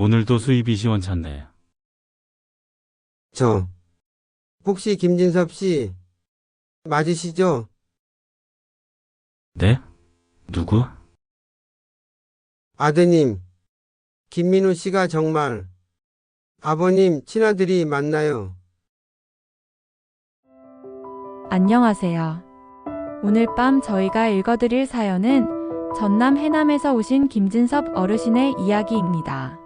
오늘도 수입이 시원찮네. 혹시 김진섭 씨 맞으시죠? 네? 누구? 아드님, 김민우 씨가 정말 아버님 친아들이 맞나요? 안녕하세요. 오늘 밤 저희가 읽어드릴 사연은 전남 해남에서 오신 김진섭 어르신의 이야기입니다.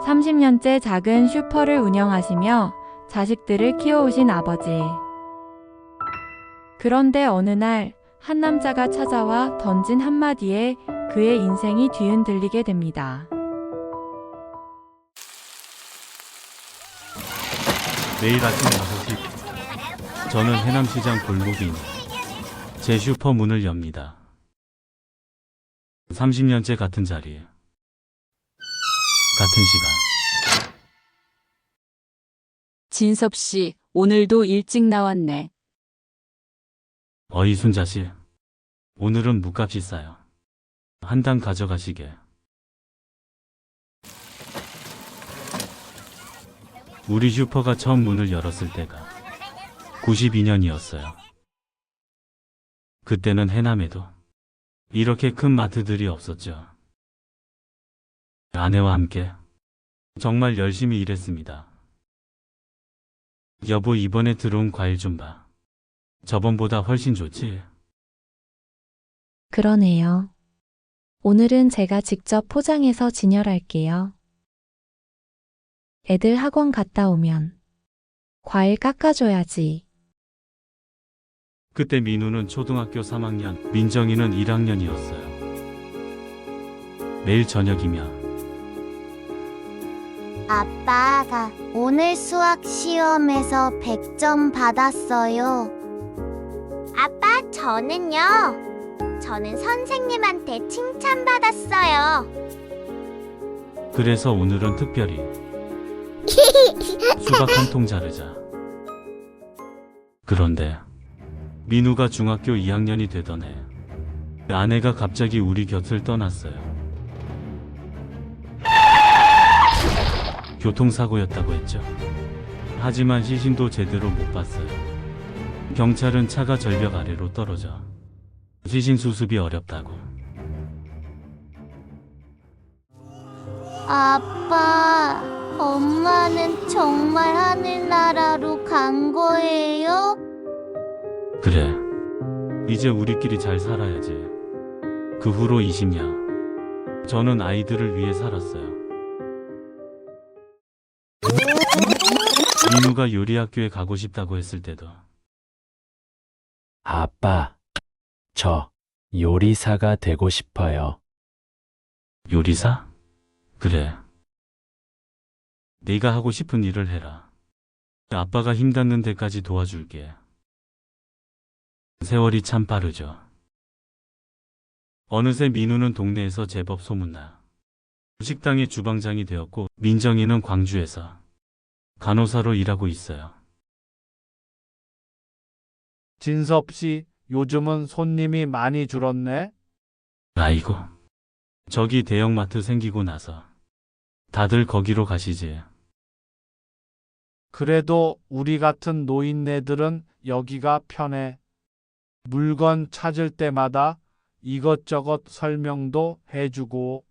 30년째 작은 슈퍼를 운영하시며 자식들을 키워오신 아버지. 그런데 어느 날 한 남자가 찾아와 던진 한마디에 그의 인생이 뒤흔들리게 됩니다. 매일 아침 5시 저는 해남시장 골목에 있는 제 슈퍼 문을 엽니다. 30년째 같은 자리에 같은 시간. 진섭 씨, 오늘도 일찍 나왔네. 어이 순자씨, 오늘은 묵값이 싸요. 한 당 가져가시게. 우리 슈퍼가 처음 문을 열었을 때가 92년이었어요. 그때는 해남에도 이렇게 큰 마트들이 없었죠. 아내와 함께 정말 열심히 일했습니다. 여보, 이번에 들어온 과일 좀 봐. 저번보다 훨씬 좋지? 그러네요. 오늘은 제가 직접 포장해서 진열할게요. 애들 학원 갔다 오면 과일 깎아줘야지. 그때 민우는 초등학교 3학년, 민정이는 1학년이었어요. 매일 저녁이면 아빠가 오늘 수학 시험에서 100점 받았어요. 아빠, 저는요. 저는 선생님한테 칭찬받았어요. 그래서 오늘은 특별히 수박 한 통 자르자. 그런데 민우가 중학교 2학년이 되던 해 아내가 갑자기 우리 곁을 떠났어요. 교통사고였다고 했죠. 하지만 시신도 제대로 못 봤어요. 경찰은 차가 절벽 아래로 떨어져 시신 수습이 어렵다고. 아빠, 엄마는 정말 하늘나라로 간 거예요? 그래, 이제 우리끼리 잘 살아야지. 그 후로 20년 저는 아이들을 위해 살았어요. 민우가 요리학교에 가고 싶다고 했을 때도 아빠, 저 요리사가 되고 싶어요. 요리사? 그래. 네가 하고 싶은 일을 해라. 아빠가 힘 닿는 데까지 도와줄게. 세월이 참 빠르죠. 어느새 민우는 동네에서 제법 소문나 식당의 주방장이 되었고, 민정이는 광주에서 간호사로 일하고 있어요. 진섭 씨, 요즘은 손님이 많이 줄었네? 아이고, 저기 대형마트 생기고 나서 다들 거기로 가시지. 그래도 우리 같은 노인네들은 여기가 편해. 물건 찾을 때마다 이것저것 설명도 해주고.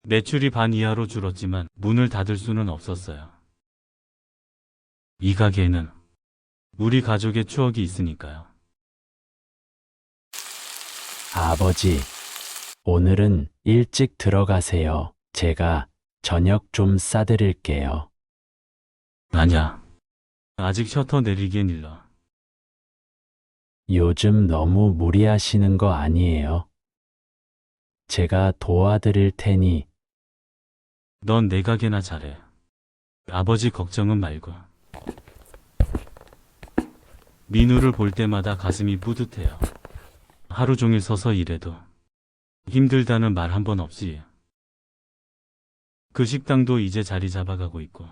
매출이 반 이하로 줄었지만 문을 닫을 수는 없었어요. 이 가게에는 우리 가족의 추억이 있으니까요. 아버지, 오늘은 일찍 들어가세요. 제가 저녁 좀 싸드릴게요. 아니야. 아직 셔터 내리기엔 일러. 요즘 너무 무리하시는 거 아니에요? 제가 도와드릴 테니. 넌 내 가게나 잘해. 아버지 걱정은 말고. 민우를 볼 때마다 가슴이 뿌듯해요. 하루 종일 서서 일해도 힘들다는 말 한 번 없이. 그 식당도 이제 자리 잡아가고 있고.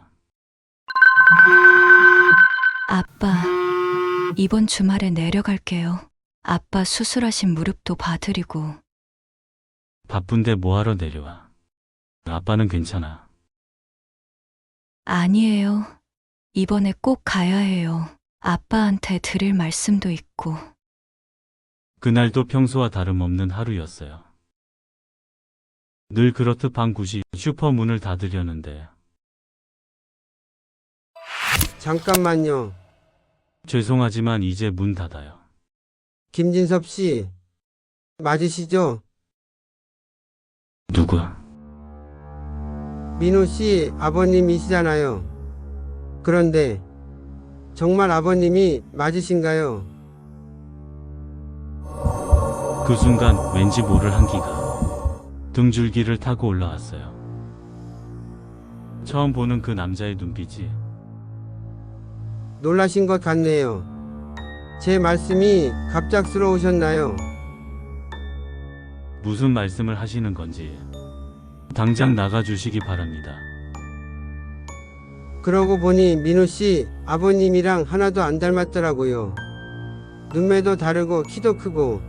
아빠, 이번 주말에 내려갈게요. 아빠 수술하신 무릎도 봐드리고. 바쁜데 뭐하러 내려와. 아빠는 괜찮아. 아니에요. 이번에 꼭 가야 해요. 아빠한테 드릴 말씀도 있고. 그날도 평소와 다름없는 하루였어요. 늘 그렇듯 방 9시 슈퍼 문을 닫으려는데 잠깐만요. 죄송하지만 이제 문 닫아요. 김진섭 씨, 맞으시죠? 누구? 민호 씨 아버님이시잖아요. 그런데 정말 아버님이 맞으신가요? 그 순간 왠지 모를 한기가 등줄기를 타고 올라왔어요. 처음 보는 그 남자의 눈빛이 놀라신 것 같네요. 제 말씀이 갑작스러우셨나요? 무슨 말씀을 하시는 건지 당장 나가주시기 바랍니다. 그러고 보니 민호 씨 아버님이랑 하나도 안 닮았더라고요. 눈매도 다르고 키도 크고.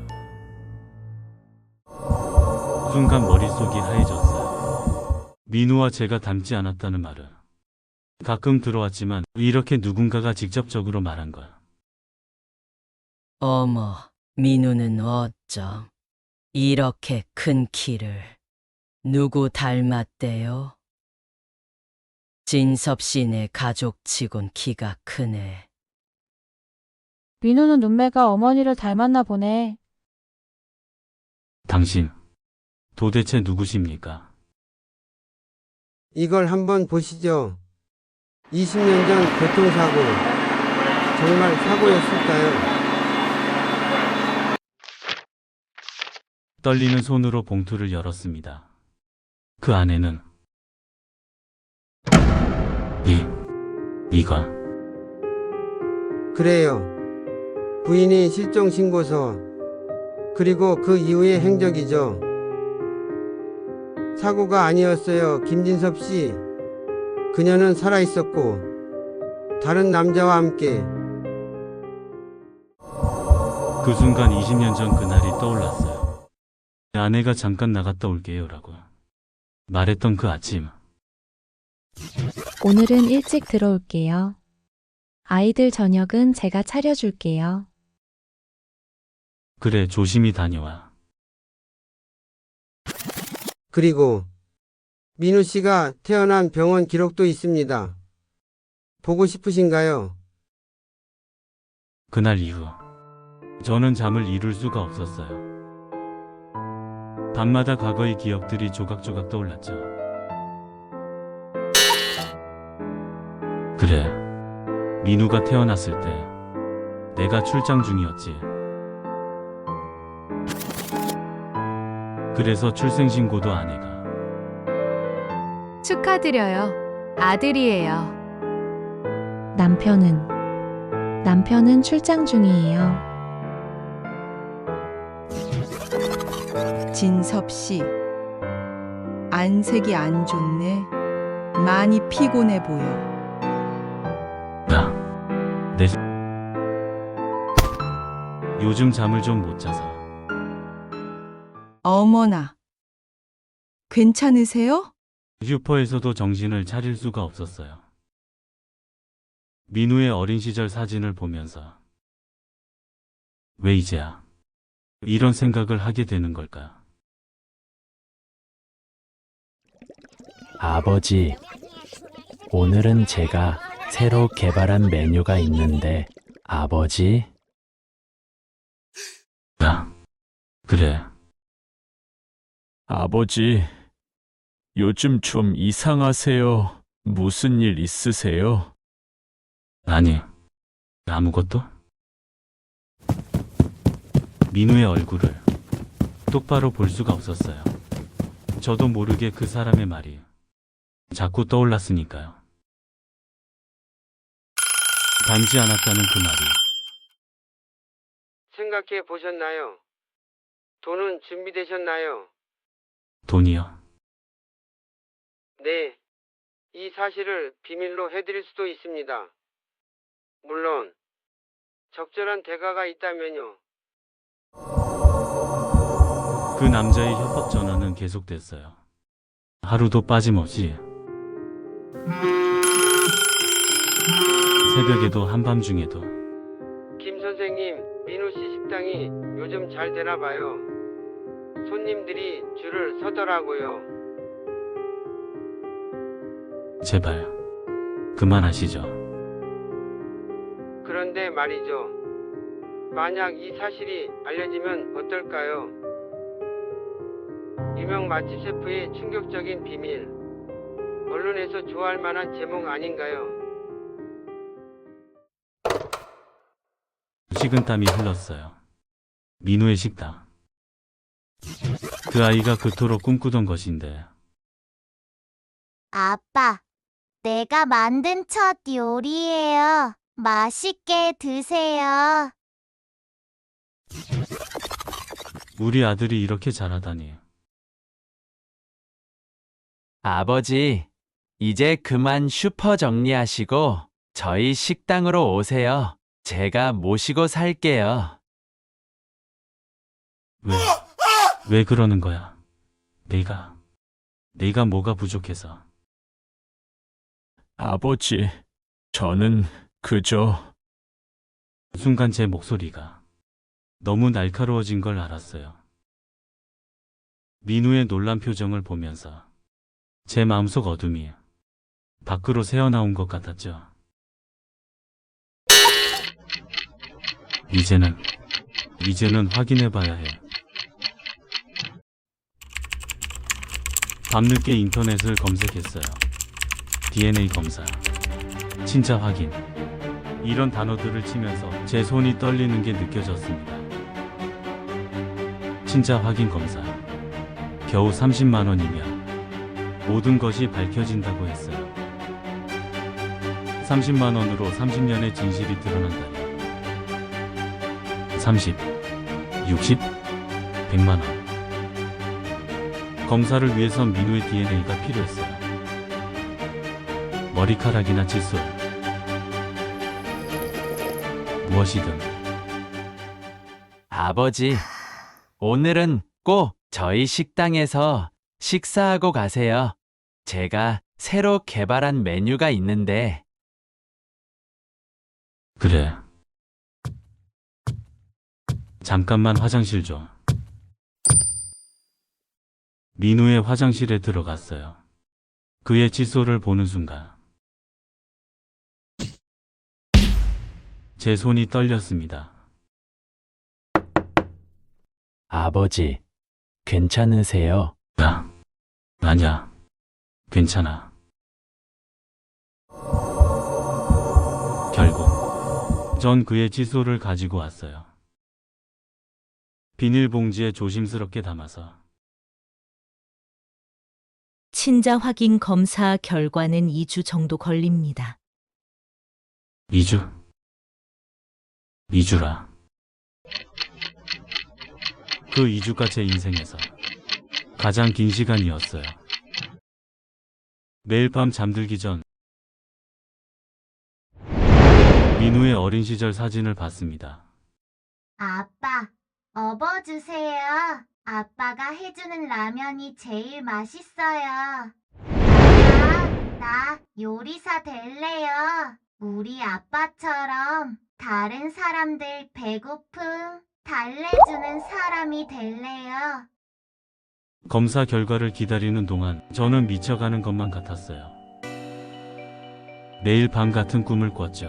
순간 머릿속이 하얘졌어요. 민우와 제가 닮지 않았다는 말은 가끔 들어왔지만 이렇게 누군가가 직접적으로 말한 거야. 어머, 민우는 어쩜 이렇게 큰 키를 누구 닮았대요? 진섭 씨네 가족치곤 키가 크네. 민우는 눈매가 어머니를 닮았나 보네. 당신 도대체 누구십니까? 이걸 한번 보시죠. 20년 전 교통사고. 정말 사고였을까요? 떨리는 손으로 봉투를 열었습니다. 그 안에는 이건 그래요. 부인이 실종 신고서. 그리고 그 이후의 행적이죠. 사고가 아니었어요, 김진섭 씨. 그녀는 살아있었고 다른 남자와 함께. 그 순간 20년 전 그날이 떠올랐어요. 아내가 잠깐 나갔다 올게요 라고 말했던 그 아침. 오늘은 일찍 들어올게요. 아이들 저녁은 제가 차려줄게요. 그래, 조심히 다녀와. 그리고 민우 씨가 태어난 병원 기록도 있습니다. 보고 싶으신가요? 그날 이후 저는 잠을 이룰 수가 없었어요. 밤마다 과거의 기억들이 조각조각 떠올랐죠. 그래, 민우가 태어났을 때 내가 출장 중이었지. 그래서 출생신고도 안 해가. 축하드려요. 아들이에요. 남편은 출장 중이에요. 진섭 씨, 안색이 안 좋네. 많이 피곤해 보여. 요즘 잠을 좀 못 자서. 어머나, 괜찮으세요? 슈퍼에서도 정신을 차릴 수가 없었어요. 민우의 어린 시절 사진을 보면서 왜 이제야 이런 생각을 하게 되는 걸까? 아버지, 오늘은 제가 새로 개발한 메뉴가 있는데, 아버지? 그래. 아버지, 요즘 좀 이상하세요. 무슨 일 있으세요? 아니, 아무것도? 민우의 얼굴을 똑바로 볼 수가 없었어요. 저도 모르게 그 사람의 말이 자꾸 떠올랐으니까요. 닮지 않았다는 그 말이. 생각해 보셨나요? 돈은 준비되셨나요? 돈이요? 네. 이 사실을 비밀로 해드릴 수도 있습니다. 물론 적절한 대가가 있다면요. 그 남자의 협박 전화는 계속됐어요. 하루도 빠짐없이. 새벽에도 한밤중에도. 김 선생님, 민우 씨 식당이 요즘 잘 되나 봐요. 손님들이 줄을 서더라고요. 제발 그만하시죠. 그런데 말이죠. 만약 이 사실이 알려지면 어떨까요? 유명 맛집 셰프의 충격적인 비밀. 언론에서 좋아할 만한 제목 아닌가요? 식은땀이 흘렀어요. 민우의 식당. 그 아이가 그토록 꿈꾸던 것인데. 아빠, 내가 만든 첫 요리예요. 맛있게 드세요. 우리 아들이 이렇게 잘하다니. 아버지, 이제 그만 슈퍼 정리하시고 저희 식당으로 오세요. 제가 모시고 살게요. 왜 그러는 거야? 내가 뭐가 부족해서. 아버지, 저는 그저 순간 제 목소리가 너무 날카로워진 걸 알았어요. 민우의 놀란 표정을 보면서 제 마음속 어둠이 밖으로 새어나온 것 같았죠. 이제는 확인해봐야 해. 밤늦게 인터넷을 검색했어요. DNA 검사, 친자 확인, 이런 단어들을 치면서 제 손이 떨리는 게 느껴졌습니다. 친자 확인 검사, 겨우 30만 원이면 모든 것이 밝혀진다고 했어요. 30만 원으로 30년의 진실이 드러난다니. 30, 60, 100만 원. 검사를 위해선 민우의 DNA가 필요했어요. 머리카락이나 칫솔, 무엇이든. 아버지, 오늘은 꼭 저희 식당에서 식사하고 가세요. 제가 새로 개발한 메뉴가 있는데. 그래. 잠깐만 화장실 좀. 민우의 화장실에 들어갔어요. 그의 칫솔을 보는 순간 제 손이 떨렸습니다. 아버지, 괜찮으세요? 아니야. 괜찮아. 결국 전 그의 칫솔을 가지고 왔어요. 비닐봉지에 조심스럽게 담아서. 친자 확인 검사 결과는 2주 정도 걸립니다. 2주? 2주라. 그 2주가 제 인생에서 가장 긴 시간이었어요. 매일 밤 잠들기 전 민우의 어린 시절 사진을 봤습니다. 아빠, 업어주세요. 아빠가 해주는 라면이 제일 맛있어요. 나 요리사 될래요. 우리 아빠처럼 다른 사람들 배고픔 달래주는 사람이 될래요. 검사 결과를 기다리는 동안 저는 미쳐가는 것만 같았어요. 매일 밤 같은 꿈을 꿨죠.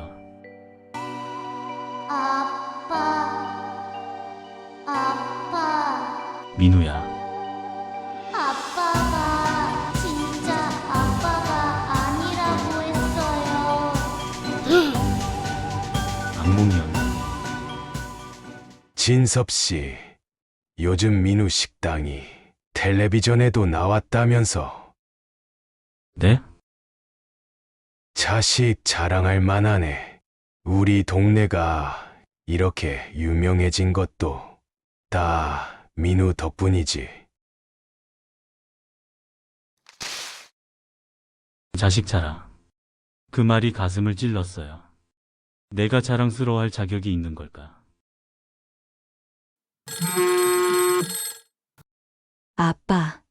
아빠. 민우야. 아빠가 진짜 아빠가 아니라고 했어요. 악몽이었나? 진섭씨, 요즘 민우 식당이 텔레비전에도 나왔다면서. 네? 자식 자랑할 만하네. 우리 동네가 이렇게 유명해진 것도 다 민우 덕분이지. 자식 자랑. 그 말이 가슴을 찔렀어요. 내가 자랑스러워할 자격이 있는 걸까? 아빠,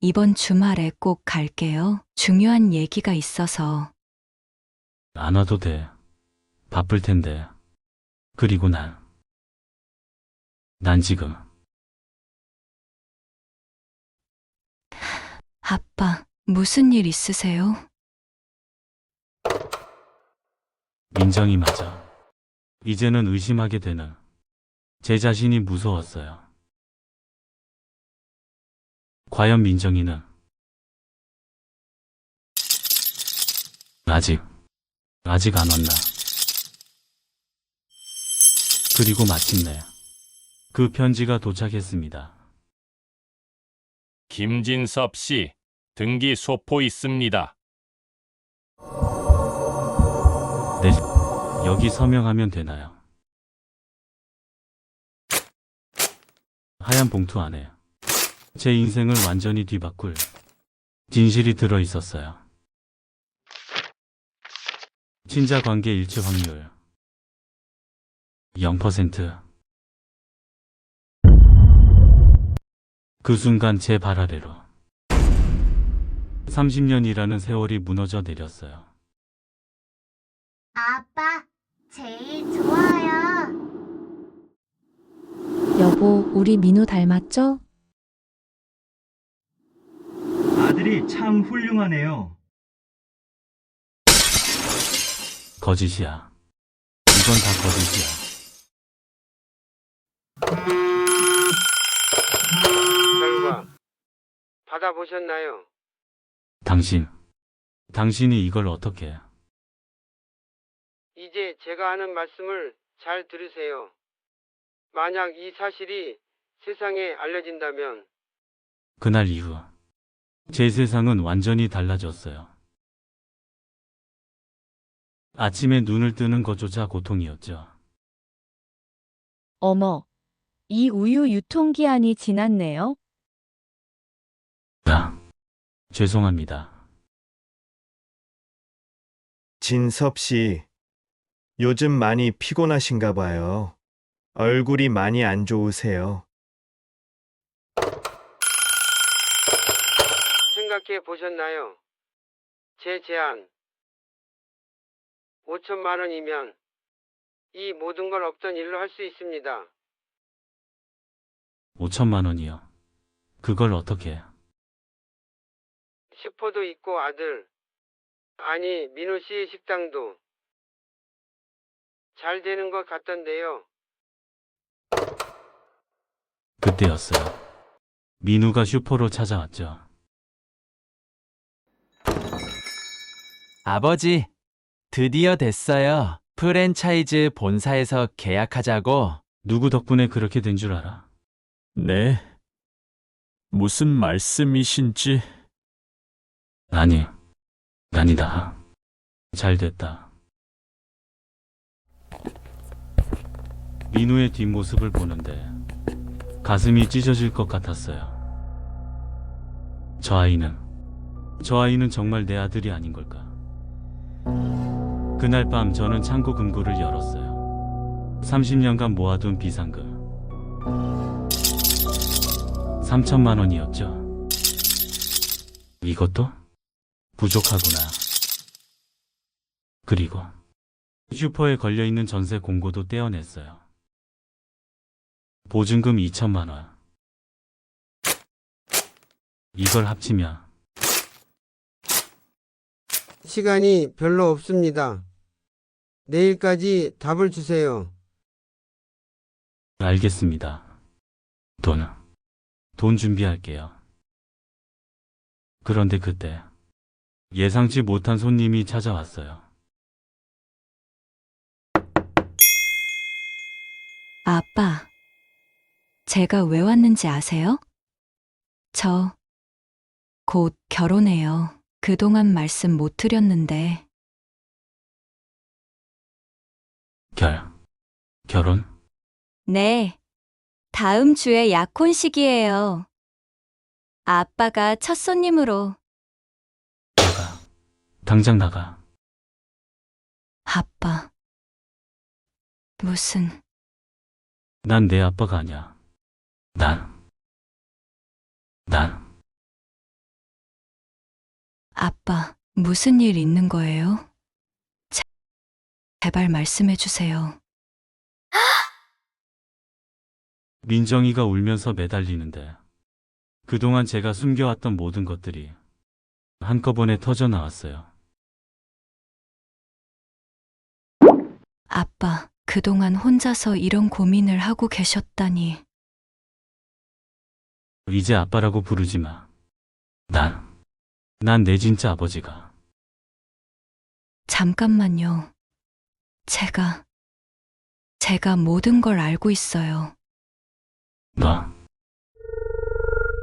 이번 주말에 꼭 갈게요. 중요한 얘기가 있어서. 안 와도 돼. 바쁠 텐데. 그리고 난 지금 아빠, 무슨 일 있으세요? 민정이 맞아. 이제는 의심하게 되는 제 자신이 무서웠어요. 과연 민정이는 아직 안 왔나? 그리고 마침내 그 편지가 도착했습니다. 김진섭 씨, 등기 소포 있습니다. 네, 여기 서명하면 되나요? 하얀 봉투 안에 제 인생을 완전히 뒤바꿀 진실이 들어 있었어요. 친자 관계 일치 확률 0%. 그 순간 제 발 아래로 30년이라는 세월이 무너져 내렸어요. 아빠, 제일 좋아요. 여보, 우리 민우 닮았죠? 아들이 참 훌륭하네요. 거짓이야. 이건 다 거짓이야. 결과 받아보셨나요? 당신이 이걸 어떻게? 이제 제가 하는 말씀을 잘 들으세요. 만약 이 사실이 세상에 알려진다면 그날 이후 제 세상은 완전히 달라졌어요. 아침에 눈을 뜨는 것조차 고통이었죠. 어머, 이 우유 유통기한이 지났네요. 죄송합니다. 진섭 씨, 요즘 많이 피곤하신가 봐요. 얼굴이 많이 안 좋으세요. 생각해 보셨나요? 제 제안 5천만 원이면 이 모든 걸 없던 일로 할 수 있습니다. 5천만 원이요. 그걸 어떻게? 슈퍼도 있고 아들, 아니 민우 씨 식당도 잘 되는 것 같던데요. 그때였어요. 민우가 슈퍼로 찾아왔죠. 아버지, 드디어 됐어요. 프랜차이즈 본사에서 계약하자고. 누구 덕분에 그렇게 된 줄 알아? 네. 무슨 말씀이신지. 아니다. 잘 됐다. 민우의 뒷모습을 보는데 가슴이 찢어질 것 같았어요. 저 아이는 정말 내 아들이 아닌 걸까? 그날 밤 저는 창고 금고를 열었어요. 30년간 모아둔 비상금 3천만 원이었죠. 이것도 부족하구나. 그리고 슈퍼에 걸려있는 전세 공고도 떼어냈어요. 보증금 2천만 원. 이걸 합치면 시간이 별로 없습니다. 내일까지 답을 주세요. 알겠습니다. 돈 준비할게요. 그런데 그때 예상치 못한 손님이 찾아왔어요. 아빠, 제가 왜 왔는지 아세요? 저 곧 결혼해요. 그동안 말씀 못 드렸는데. 결혼? 네, 다음 주에 약혼식이에요. 아빠가 첫 손님으로. 당장 나가. 아빠, 무슨... 난 내 아빠가 아니야. 난 아빠, 무슨 일 있는 거예요? 제발 말씀해 주세요. 민정이가 울면서 매달리는데 그동안 제가 숨겨왔던 모든 것들이 한꺼번에 터져 나왔어요. 아빠, 그동안 혼자서 이런 고민을 하고 계셨다니. 이제 아빠라고 부르지 마. 난 내 진짜 아버지가. 잠깐만요. 제가 모든 걸 알고 있어요.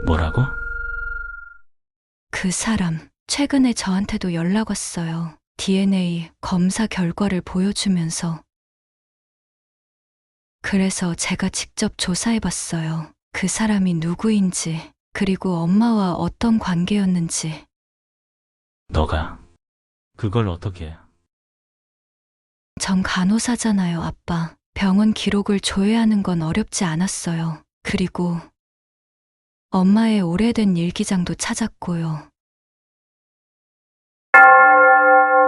뭐라고? 그 사람, 최근에 저한테도 연락 왔어요. DNA 검사 결과를 보여주면서. 그래서 제가 직접 조사해봤어요. 그 사람이 누구인지, 그리고 엄마와 어떤 관계였는지. 너가 그걸 어떻게? 전 간호사잖아요, 아빠. 병원 기록을 조회하는 건 어렵지 않았어요. 그리고 엄마의 오래된 일기장도 찾았고요.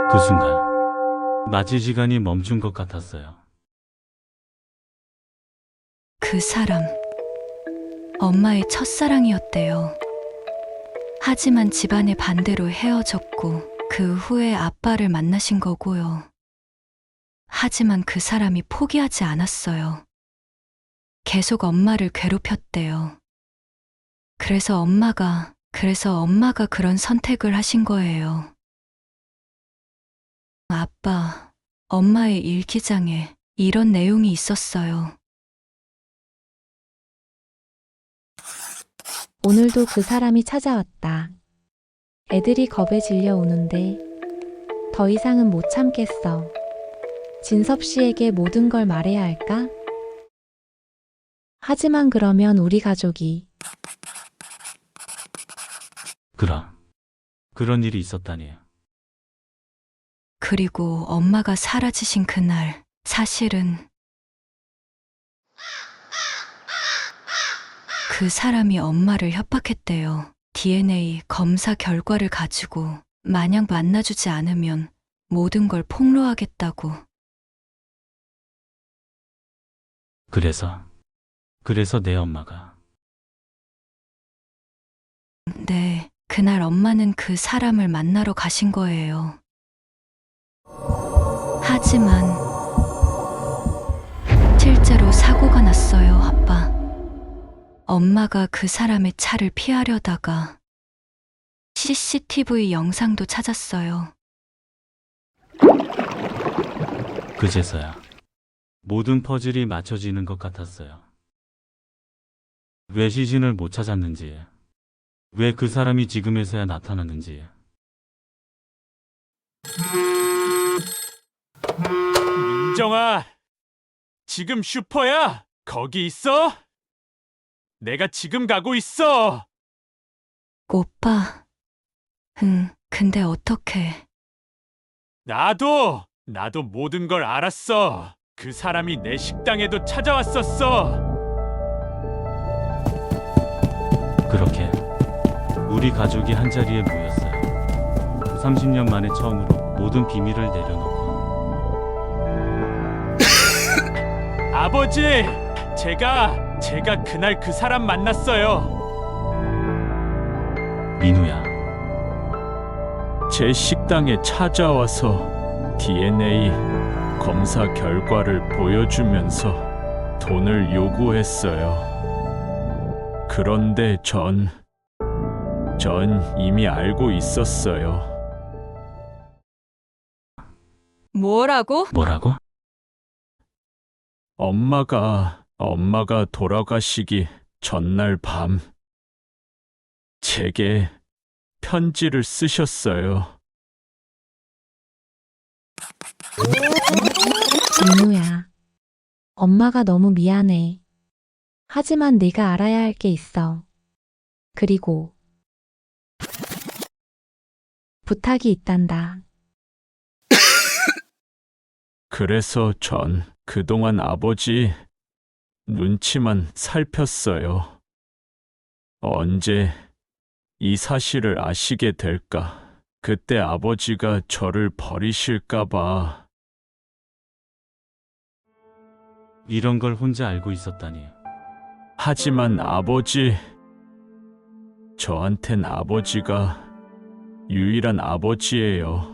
그 순간 마치 시간이 멈춘 것 같았어요. 그 사람, 엄마의 첫사랑이었대요. 하지만 집안의 반대로 헤어졌고 그 후에 아빠를 만나신 거고요. 하지만 그 사람이 포기하지 않았어요. 계속 엄마를 괴롭혔대요. 그래서 엄마가 그런 선택을 하신 거예요. 아빠, 엄마의 일기장에 이런 내용이 있었어요. 오늘도 그 사람이 찾아왔다. 애들이 겁에 질려 우는데 더 이상은 못 참겠어. 진섭 씨에게 모든 걸 말해야 할까? 하지만 그러면 우리 가족이 그런 일이 있었다니. 그리고 엄마가 사라지신 그날, 사실은 그 사람이 엄마를 협박했대요. DNA 검사 결과를 가지고 만약 만나주지 않으면 모든 걸 폭로하겠다고. 그래서 내 엄마가. 네, 그날 엄마는 그 사람을 만나러 가신 거예요. 하지만 실제로 사고가 났어요, 아빠. 엄마가 그 사람의 차를 피하려다가 CCTV 영상도 찾았어요. 그제서야 모든 퍼즐이 맞춰지는 것 같았어요. 왜 시신을 못 찾았는지, 왜 그 사람이 지금에서야 나타났는지. 민정아, 지금 슈퍼야? 거기 있어? 내가 지금 가고 있어. 오빠, 근데 어떡해. 나도 모든 걸 알았어. 그 사람이 내 식당에도 찾아왔었어. 그렇게 우리 가족이 한자리에 모였어요. 30년 만에 처음으로 모든 비밀을 내려놓고. 아버지, 제가 그날 그 사람 만났어요. 민우야. 제 식당에 찾아와서 DNA 검사 결과를 보여주면서 돈을 요구했어요. 그런데 전 이미 알고 있었어요. 뭐라고? 엄마가 돌아가시기 전날 밤 제게 편지를 쓰셨어요. 민우야, 엄마가 너무 미안해. 하지만 네가 알아야 할 게 있어. 그리고 부탁이 있단다. 그래서 전 그동안 아버지 눈치만 살폈어요. 언제 이 사실을 아시게 될까 그때 아버지가 저를 버리실까봐. 이런 걸 혼자 알고 있었다니. 하지만 아버지, 저한텐 아버지가 유일한 아버지예요.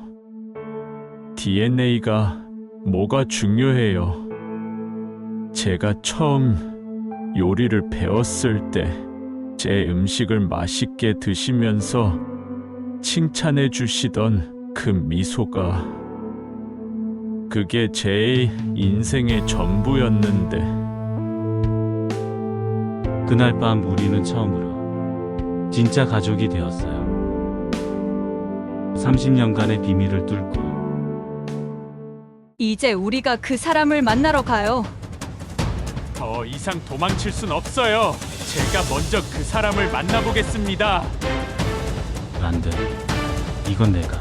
DNA가 뭐가 중요해요. 제가 처음 요리를 배웠을 때 제 음식을 맛있게 드시면서 칭찬해 주시던 그 미소가 그게 제 인생의 전부였는데 그날 밤 우리는 처음으로 진짜 가족이 되었어요. 30년간의 비밀을 뚫고 이제 우리가 그 사람을 만나러 가요. 더 이상 도망칠 순 없어요. 제가 먼저 그 사람을 만나보겠습니다. 안 돼. 이건 내가.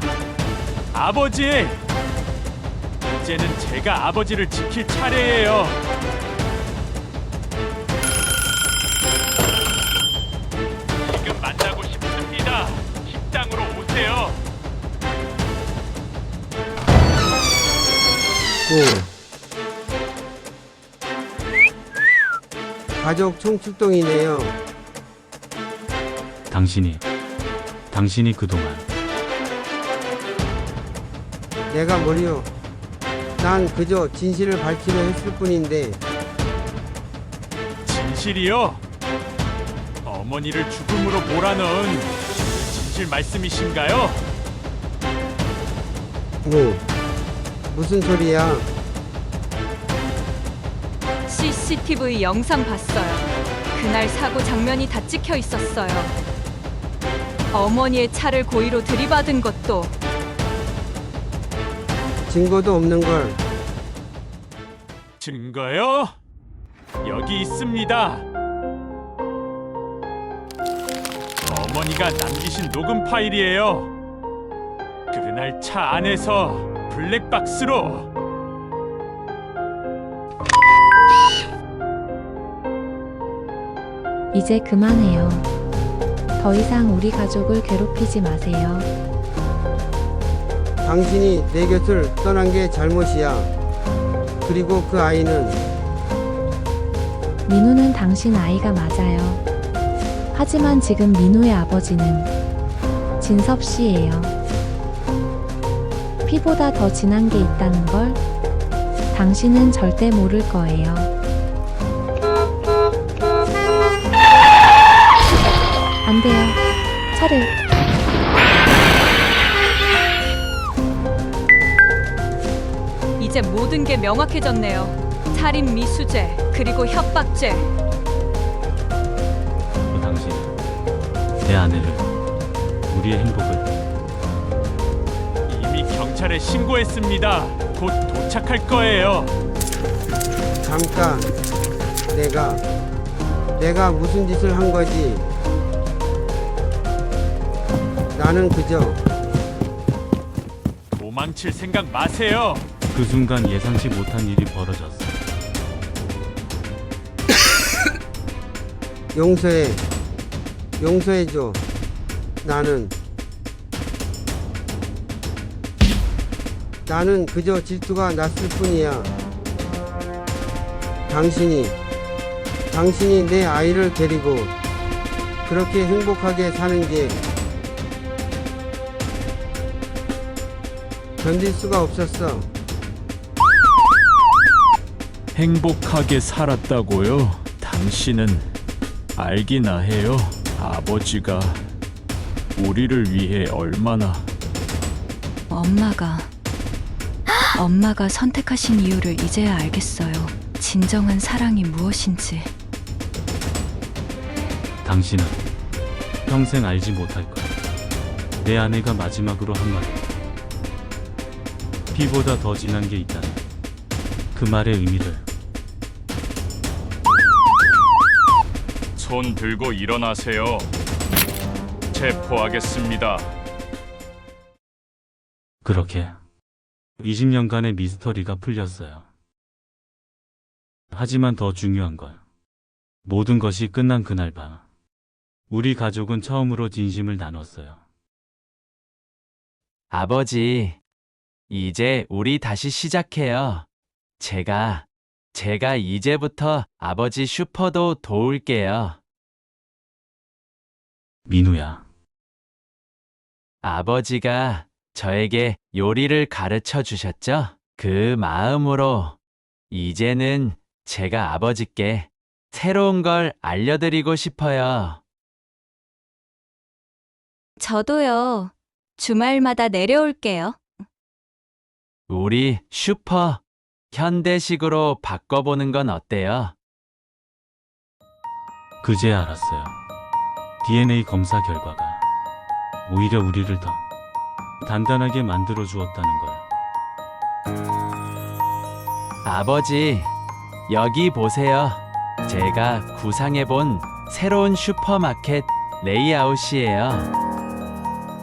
아버지! 이제는 제가 아버지를 지킬 차례예요. 지금 만나고 싶습니다. 식당으로 오세요. 가족 총출동이네요. 당신이 그동안 내가 뭐요? 난 그저 진실을 밝히려 했을 뿐인데. 진실이요? 어머니를 죽음으로 몰아넣은 진실 말씀이신가요? 무슨 소리야? CCTV 영상 봤어요. 그날 사고 장면이 다 찍혀 있었어요. 어머니의 차를 고의로 들이받은 것도 증거도 없는 걸. 증거요? 여기 있습니다. 어머니가 남기신 녹음 파일이에요. 그날 차 안에서 블랙박스로. 이제 그만해요. 더 이상 우리 가족을 괴롭히지 마세요. 당신이 내 곁을 떠난 게 잘못이야. 그리고 그 아이는 민우는 당신 아이가 맞아요. 하지만 지금 민우의 아버지는 진섭 씨예요. 피보다 더 진한 게 있다는 걸 당신은 절대 모를 거예요. 안 돼요. 차를. 이제 모든 게 명확해졌네요. 살인 미수죄 그리고 협박죄. 당신은 내 아내를, 우리의 행복을. 이미 경찰에 신고했습니다. 곧 도착할 거예요. 잠깐. 내가 무슨 짓을 한 거지? 나는 그저 도망칠 생각 마세요. 그 순간 예상치 못한 일이 벌어졌어. 용서해줘. 나는 그저 질투가 났을 뿐이야. 당신이 내 아이를 데리고 그렇게 행복하게 사는 게 견딜 수가 없었어. 행복하게 살았다고요? 당신은 알기나 해요. 아버지가 우리를 위해 얼마나. 엄마가 선택하신 이유를 이제야 알겠어요. 진정한 사랑이 무엇인지. 당신은 평생 알지 못할 거야. 내 아내가 마지막으로 한 말. 피보다 더 진한 게 있다는 그 말의 의미를. 손 들고 일어나세요. 체포하겠습니다. 그렇게 20년간의 미스터리가 풀렸어요. 하지만 더 중요한 건 모든 것이 끝난 그날 밤 우리 가족은 처음으로 진심을 나눴어요. 아버지, 이제 우리 다시 시작해요. 제가 이제부터 아버지 슈퍼도 도울게요. 민우야, 아버지가 저에게 요리를 가르쳐 주셨죠? 그 마음으로 이제는 제가 아버지께 새로운 걸 알려드리고 싶어요. 저도요. 주말마다 내려올게요. 우리 슈퍼 현대식으로 바꿔보는 건 어때요? 그제 알았어요. DNA 검사 결과가 오히려 우리를 더 단단하게 만들어 주었다는 걸. 아버지, 여기 보세요. 제가 구상해본 새로운 슈퍼마켓 레이아웃이에요.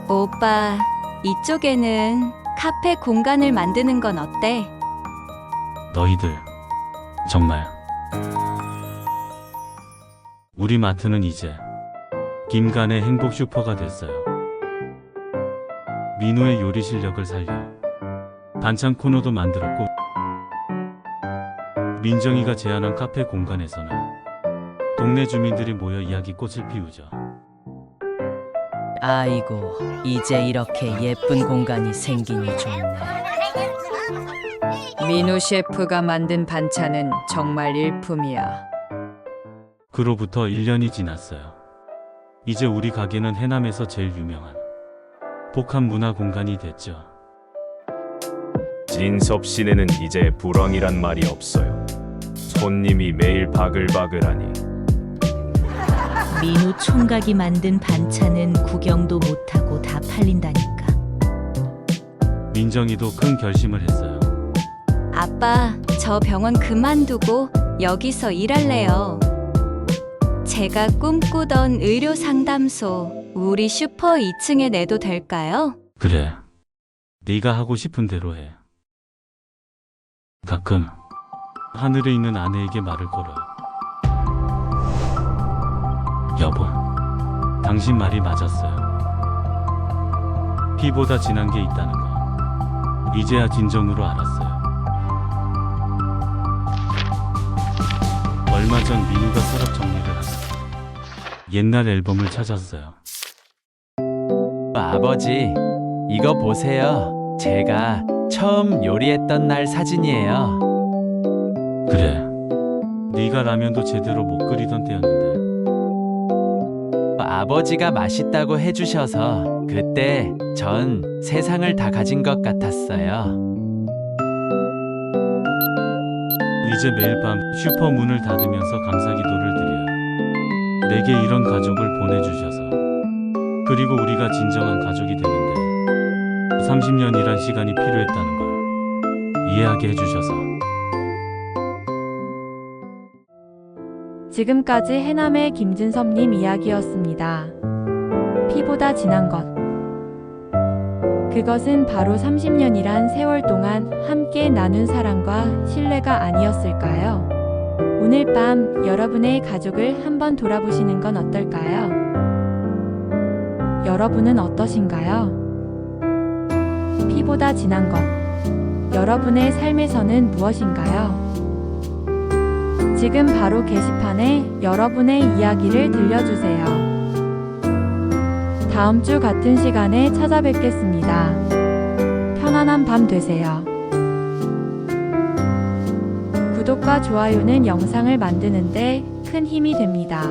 오빠, 이쪽에는 카페 공간을 만드는 건 어때? 너희들 정말 우리 마트는 이제 김간의 행복 슈퍼가 됐어요. 민우의 요리 실력을 살려 반찬 코너도 만들었고, 민정이가 제안한 카페 공간에서는 동네 주민들이 모여 이야기꽃을 피우죠. 아이고, 이제 이렇게 예쁜 공간이 생기니 좋네. 민우 셰프가 만든 반찬은 정말 일품이야. 그로부터 1년이 지났어요. 이제 우리 가게는 해남에서 제일 유명한 복합 문화 공간이 됐죠. 진섭 씨네는 이제 불황이란 말이 없어요. 손님이 매일 바글바글하니. 민우 총각이 만든 반찬은 구경도 못하고 다 팔린다니까. 민정이도 큰 결심을 했어요. 아빠, 저 병원 그만두고 여기서 일할래요. 제가 꿈꾸던 의료 상담소, 우리 슈퍼 2층에 내도 될까요? 그래, 네가 하고 싶은 대로 해. 가끔 하늘에 있는 아내에게 말을 걸어요. 여보, 당신 말이 맞았어요. 피보다 진한 게 있다는 거 이제야 진정으로 알았어요. 얼마 전 민우가 서랍 정리를 하다 옛날 앨범을 찾았어요. 아버지, 이거 보세요. 제가 처음 요리했던 날 사진이에요. 그래, 네가 라면도 제대로 못 끓이던 때였는데. 아버지가 맛있다고 해주셔서 그때 전 세상을 다 가진 것 같았어요. 이제 매일 밤 슈퍼 문을 닫으면서 감사기도를 드려요. 내게 이런 가족을 보내주셔서, 그리고 우리가 진정한 가족이 되는데 30년이란 시간이 필요했다는 걸 이해하게 해주셔서. 지금까지 해남의 김진섭님 이야기였습니다. 피보다 진한 것. 그것은 바로 30년이란 세월 동안 함께 나눈 사랑과 신뢰가 아니었을까요? 오늘 밤 여러분의 가족을 한번 돌아보시는 건 어떨까요? 여러분은 어떠신가요? 피보다 진한 것. 여러분의 삶에서는 무엇인가요? 지금 바로 게시판에 여러분의 이야기를 들려주세요. 다음 주 같은 시간에 찾아뵙겠습니다. 편안한 밤 되세요. 구독과 좋아요는 영상을 만드는데 큰 힘이 됩니다.